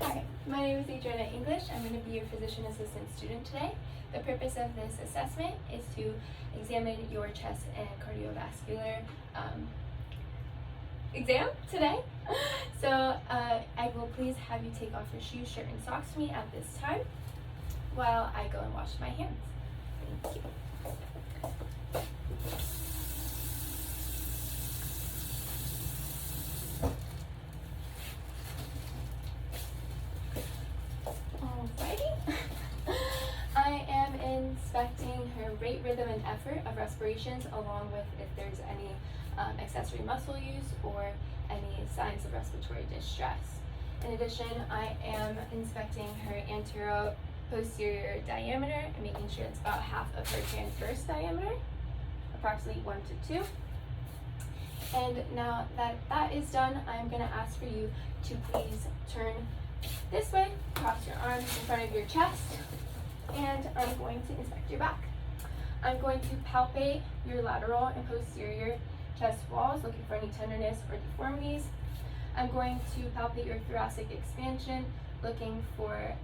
Hi, my name is Adriana English. I'm going to be your physician assistant student today. The purpose of this assessment is to examine your chest and cardiovascular exam today. So I will please have you take off your shoes, shirt, and socks to me at this time while I go and wash my hands. Thank you. Alrighty. I am inspecting her rate, rhythm, and effort of respirations, along with if there's any accessory muscle use or any signs of respiratory distress. In addition, I am inspecting her anterior posterior diameter and making sure it's about half of her transverse diameter, approximately 1 to 2. And now that that is done, I'm going to ask for you to please turn this way, cross your arms in front of your chest, and I'm going to inspect your back. I'm going to palpate your lateral and posterior chest walls, looking for any tenderness or deformities. I'm going to palpate your thoracic expansion, looking for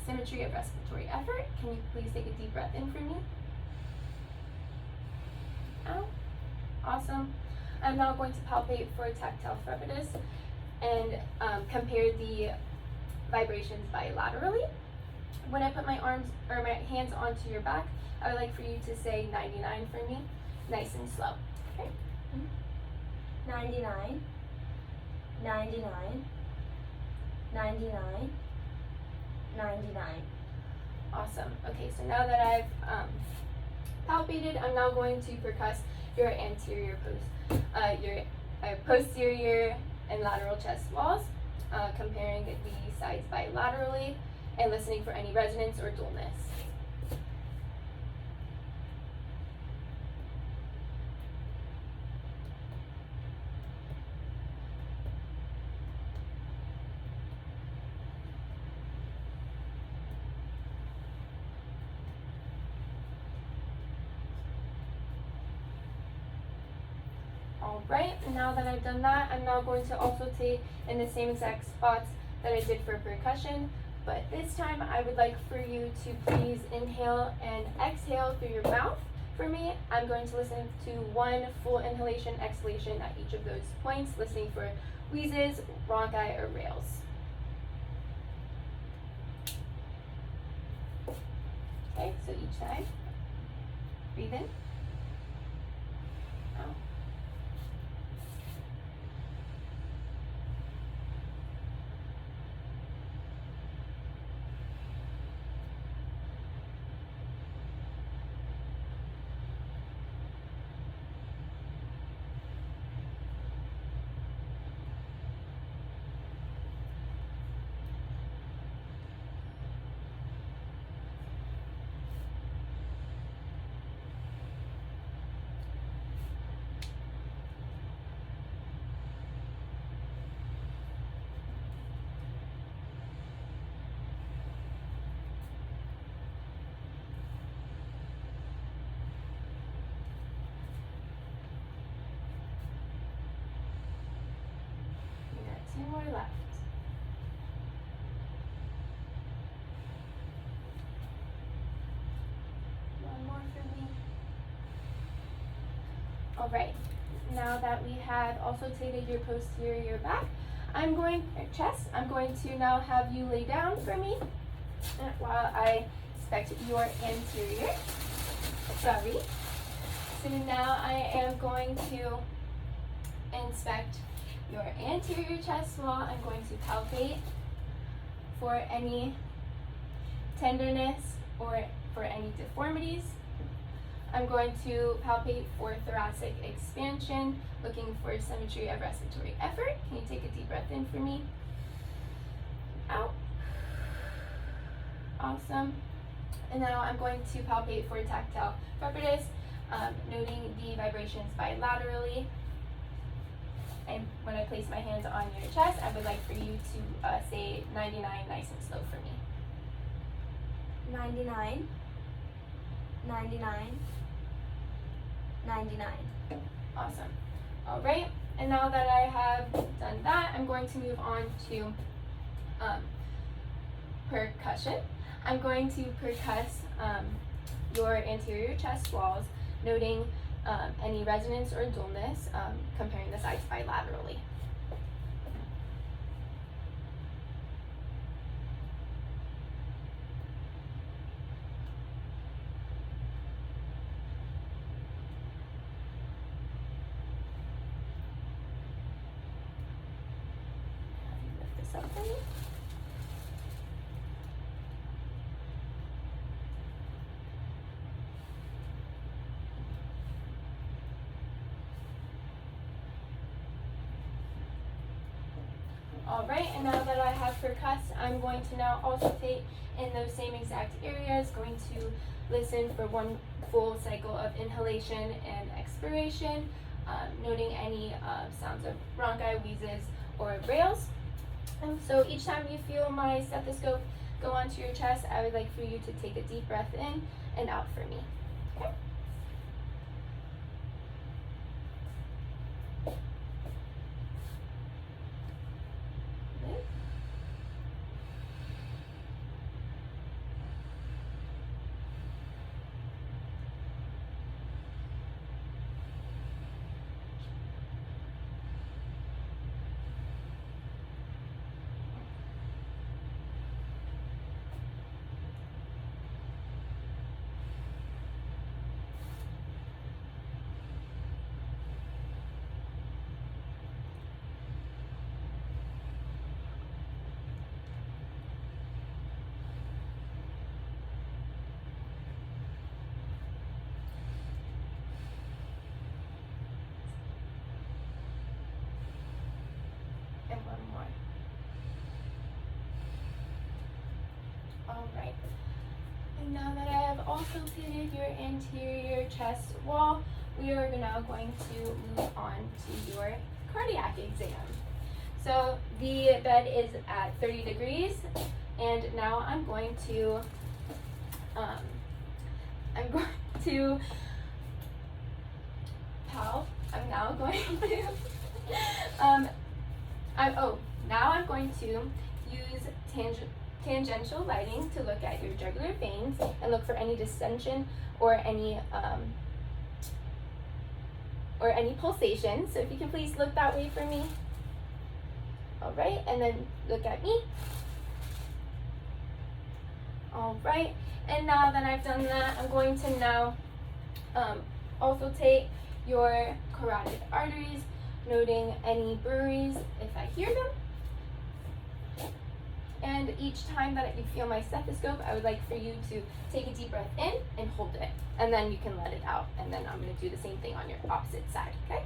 symmetry of respiratory effort. Can you please take a deep breath in for me? Out. Awesome. I'm now going to palpate for tactile phrepidus and compare the vibrations bilaterally. When I put my arms or my hands onto your back, I would like for you to say 99 for me, nice and slow. Okay. 99, 99, 99, 99. Awesome. Okay, so now that I've palpated, I'm now going to percuss your anterior posterior and lateral chest walls, comparing the sides bilaterally and listening for any resonance or dullness. Alright, now that I've done that, I'm now going to also take in the same exact spots that I did for percussion, but this time I would like for you to please inhale and exhale through your mouth. For me, I'm going to listen to one full inhalation, exhalation at each of those points, listening for wheezes, bronchi, or rales. Okay, so each time, breathe in, out. Two more left. One more for me. All right, now that we have also taken your posterior back, I'm going to now have you lay down for me while I inspect your anterior. Sorry. So now I am going to inspect your anterior chest wall. I'm going to palpate for any tenderness or for any deformities. I'm going to palpate for thoracic expansion, looking for symmetry of respiratory effort. Can you take a deep breath in for me? Out. Awesome. And now I'm going to palpate for tactile phrepidus, noting the vibrations bilaterally. And when I place my hands on your chest, I would like for you to say 99 nice and slow for me. 99, 99, 99. Awesome. All right, and now that I have done that, I'm going to move on to percussion. I'm going to percuss your anterior chest walls, noting any resonance or dullness, comparing the sides bilaterally. Lift this up for me. All right, and now that I have percussed, I'm going to now auscultate in those same exact areas, going to listen for one full cycle of inhalation and expiration, noting any sounds of bronchi, wheezes, or rales. So each time you feel my stethoscope go onto your chest, I would like for you to take a deep breath in and out for me. Okay? And one more. All right. And now that I have auscultated your anterior chest wall, we are now going to move on to your cardiac exam. So the bed is at 30 degrees, and now I'm going to now I'm going to use tangential lighting to look at your jugular veins and look for any distension or any pulsation. So if you can please look that way for me. All right, and then look at me. All right, and now that I've done that, I'm going to now auscultate your carotid arteries, noting any breweries if I hear them. And each time that you feel my stethoscope, I would like for you to take a deep breath in and hold it. And then you can let it out. And then I'm going to do the same thing on your opposite side, okay?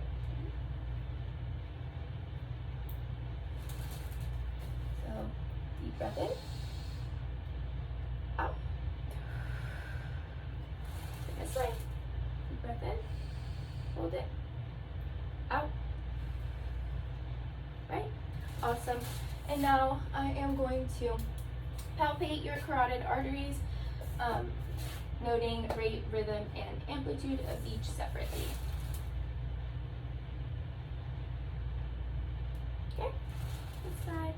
So, deep breath in. Out. This way. Deep breath in. Hold it. Out. Right? Awesome. And now I am going to palpate your carotid arteries, noting rate, rhythm, and amplitude of each separately. Okay, this side.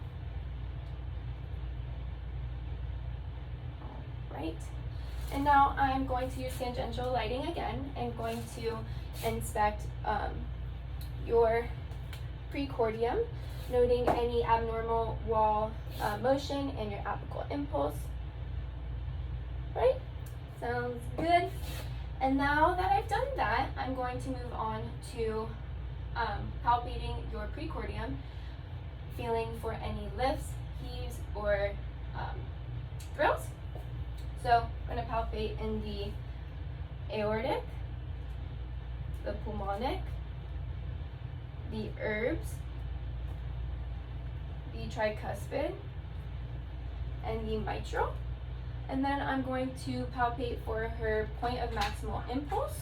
All right. And now I'm going to use tangential lighting again and going to inspect your precordium, noting any abnormal wall motion and your apical impulse. Right? Sounds good. And now that I've done that, I'm going to move on to palpating your precordium, feeling for any lifts, heaves, or thrills. So I'm going to palpate in the aortic, the pulmonic, the herbs, the tricuspid, and the mitral. And then I'm going to palpate for her point of maximal impulse,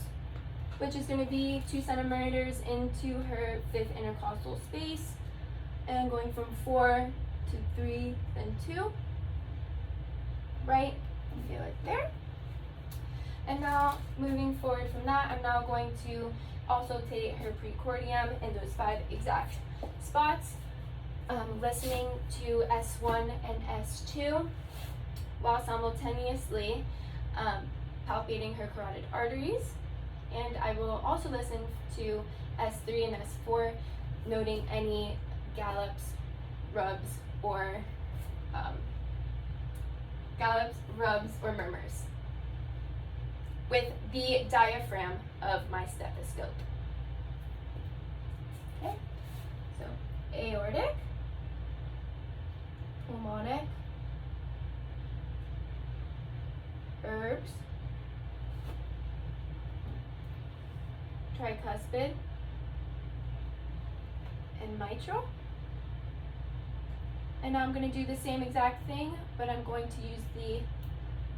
which is going to be 2 centimeters into her 5th intercostal space, and going from 4 to 3, then 2. Right? You feel it there. And now moving forward from that, I'm now going to also take her precordium in those 5 exact spots, listening to S1 and S2 while simultaneously palpating her carotid arteries. And I will also listen to S3 and S4, noting any gallops, rubs, or murmurs with the diaphragm of my stethoscope. Okay, so aortic, pulmonic, herbs, tricuspid, and mitral. And now I'm going to do the same exact thing, but I'm going to use the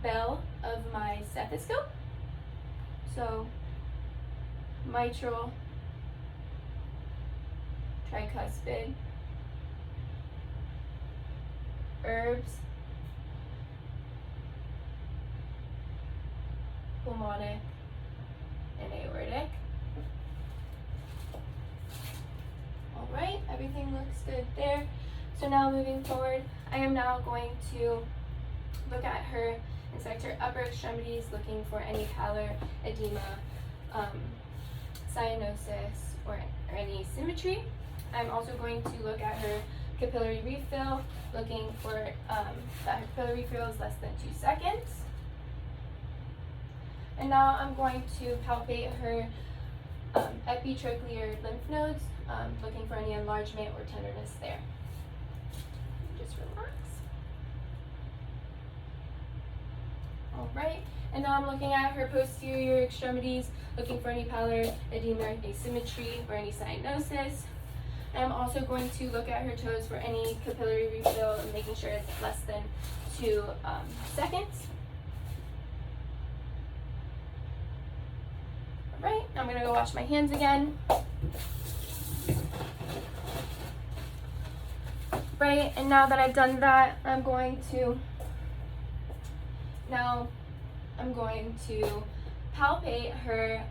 bell of my stethoscope. So mitral, tricuspid, herbs, pulmonic, and aortic. All right, everything looks good there. So now moving forward, I am now going to look at her, inspect her upper extremities, looking for any pallor, edema, cyanosis, or any symmetry. I'm also going to look at her capillary refill, looking for that her capillary refill is less than 2 seconds. And now I'm going to palpate her epitrochlear lymph nodes, looking for any enlargement or tenderness there. Just relax. All right, and now I'm looking at her posterior extremities, looking for any pallor, edema, asymmetry, or any cyanosis. I'm also going to look at her toes for any capillary refill and making sure it's less than 2 seconds. All right, I'm gonna go wash my hands again. Right, and now that I've done that, I'm going to palpate her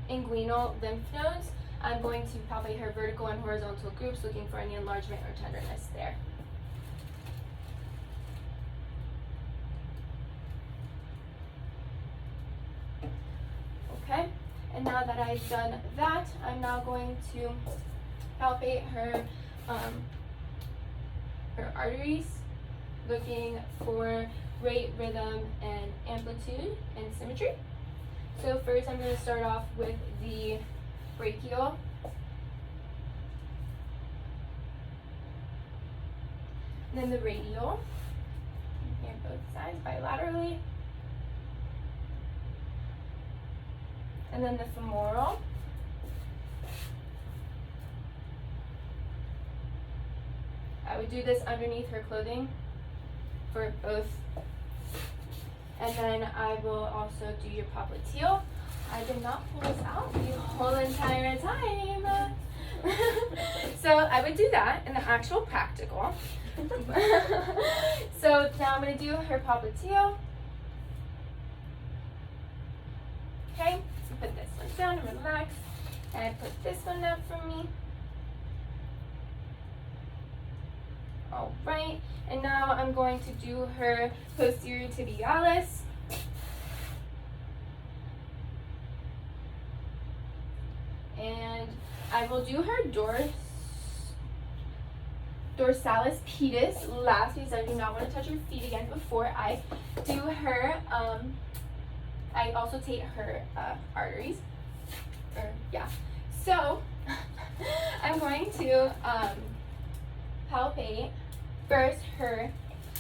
inguinal lymph nodes. I'm going to palpate her vertical and horizontal groups, looking for any enlargement or tenderness there. Okay, and now that I've done that, I'm now going to palpate her arteries, looking for rate, rhythm, and amplitude and symmetry. So first I'm going to start off with the brachial. And then the radial, and both sides bilaterally. And then the femoral. I would do this underneath her clothing for both. And then I will also do your popliteal. I did not pull this out the whole entire time. So I would do that in the actual practical. So now I'm going to do her popliteal. Okay, so put this one down and relax. And I put this one up for me. All right, and now I'm going to do her posterior tibialis. And I will do her dorsalis pedis last, because I do not want to touch her feet again before I do her, I also take her arteries. So I'm going to palpate first her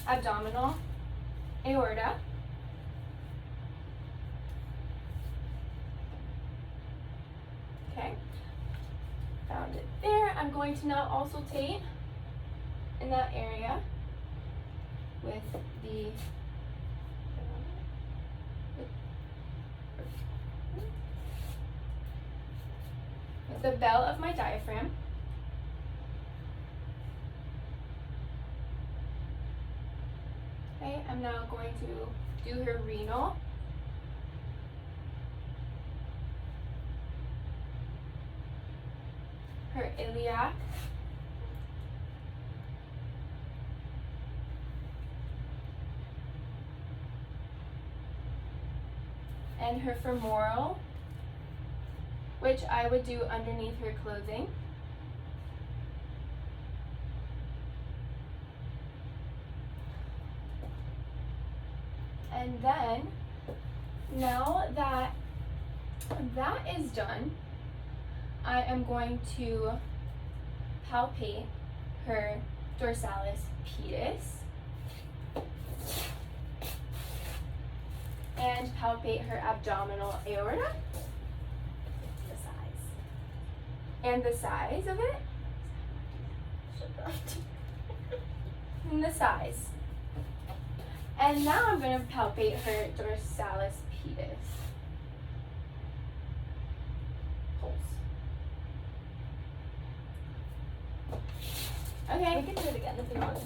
abdominal aorta. Okay, found it there. I'm going to now auscultate in that area with the bell of my diaphragm. Okay, I'm now going to do her renal. Her iliac, and her femoral, which I would do underneath her clothing. And then, now that that is done, I am going to palpate her dorsalis pedis and palpate her abdominal aorta The size. and the size of it and the size. And now I'm going to palpate her dorsalis pedis. Pulse. Okay. We can do it again if you want.